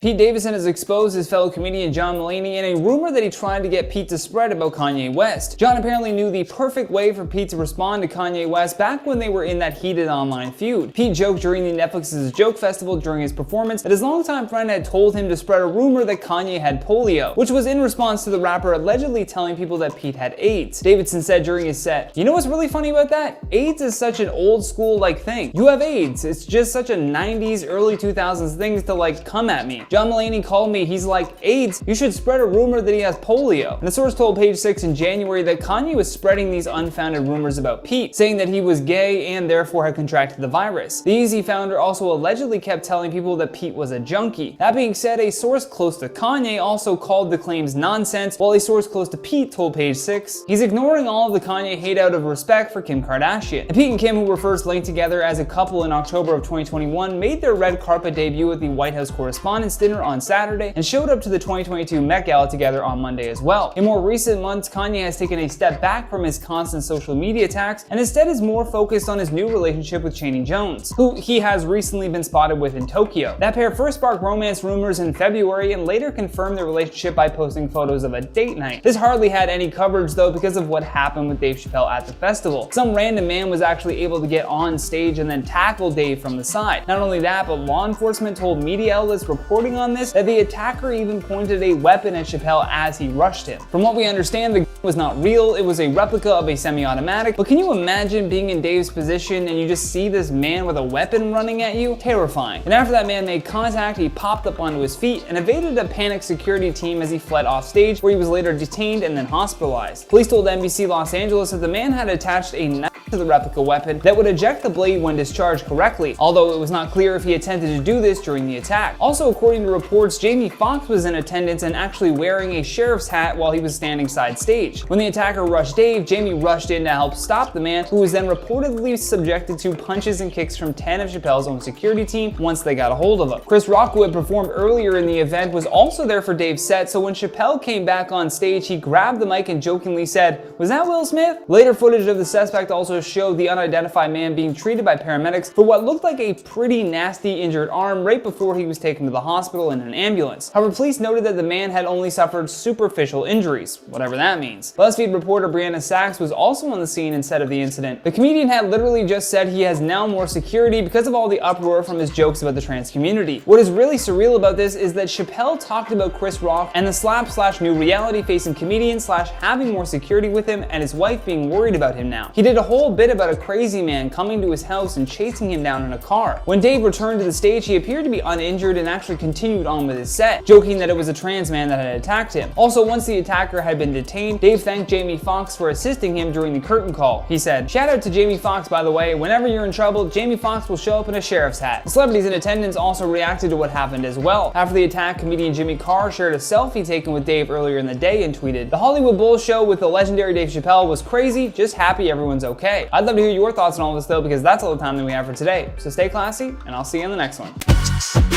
Pete Davidson has exposed his fellow comedian John Mulaney in a rumor that he tried to get Pete to spread about Kanye West. John apparently knew the perfect way for Pete to respond to Kanye West back when they were in that heated online feud. Pete joked during the Netflix's Joke Festival during his performance that his longtime friend had told him to spread a rumor that Kanye had polio, which was in response to the rapper allegedly telling people that Pete had AIDS. Davidson said during his set, "You know what's really funny about that? AIDS is such an old school thing. You have AIDS. It's just such a 90s, early 2000s thing to come at me. John Mulaney called me, he's like, AIDS, you should spread a rumor that he has polio." And the source told Page 6 in January that Kanye was spreading these unfounded rumors about Pete, saying that he was gay and therefore had contracted the virus. The Easy founder also allegedly kept telling people that Pete was a junkie. That being said, a source close to Kanye also called the claims nonsense, while a source close to Pete told Page 6, he's ignoring all of the Kanye hate out of respect for Kim Kardashian. And Pete and Kim, who were first linked together as a couple in October of 2021, made their red carpet debut at the White House Correspondents' Dinner on Saturday and showed up to the 2022 Met Gala together on Monday as well. In more recent months, Kanye has taken a step back from his constant social media attacks and instead is more focused on his new relationship with Chaney Jones, who he has recently been spotted with in Tokyo. That pair first sparked romance rumors in February and later confirmed their relationship by posting photos of a date night. This hardly had any coverage though because of what happened with Dave Chappelle at the festival. Some random man was actually able to get on stage and then tackle Dave from the side. Not only that, but law enforcement told media outlets reporting on this that the attacker even pointed a weapon at Chappelle as he rushed him. From what we understand, the gun was not real, it was a replica of a semi-automatic, but can you imagine being in Dave's position and you just see this man with a weapon running at you? Terrifying. And after that man made contact, he popped up onto his feet and evaded a panicked security team as he fled off stage, where he was later detained and then hospitalized. Police told NBC Los Angeles that the man had attached a knife to the replica weapon that would eject the blade when discharged correctly, although it was not clear if he attempted to do this during the attack. Also, according to reports, Jamie Foxx was in attendance and actually wearing a sheriff's hat while he was standing side stage. When the attacker rushed Dave, Jamie rushed in to help stop the man, who was then reportedly subjected to punches and kicks from 10 of Chappelle's own security team once they got a hold of him. Chris Rock, who had performed earlier in the event, was also there for Dave's set, so when Chappelle came back on stage, he grabbed the mic and jokingly said, "Was that Will Smith?" Later footage of the suspect also showed the unidentified man being treated by paramedics for what looked like a pretty nasty injured arm right before he was taken to the hospital in an ambulance. However, police noted that the man had only suffered superficial injuries, whatever that means. BuzzFeed reporter Brianna Sachs was also on the scene and said of the incident, the comedian had literally just said he has now more security because of all the uproar from his jokes about the trans community. What is really surreal about this is that Chappelle talked about Chris Rock and the slap/new reality facing comedian / having more security with him and his wife being worried about him now. He did a whole bit about a crazy man coming to his house and chasing him down in a car. When Dave returned to the stage, he appeared to be uninjured and actually continued on with his set, joking that it was a trans man that had attacked him. Also, once the attacker had been detained, Dave thanked Jamie Foxx for assisting him during the curtain call. He said, "Shout out to Jamie Foxx, by the way. Whenever you're in trouble, Jamie Foxx will show up in a sheriff's hat." The celebrities in attendance also reacted to what happened as well. After the attack, comedian Jimmy Carr shared a selfie taken with Dave earlier in the day and tweeted, "The Hollywood Bowl show with the legendary Dave Chappelle was crazy, just happy everyone's okay." I'd love to hear your thoughts on all this though, because that's all the time that we have for today. So stay classy, and I'll see you in the next one.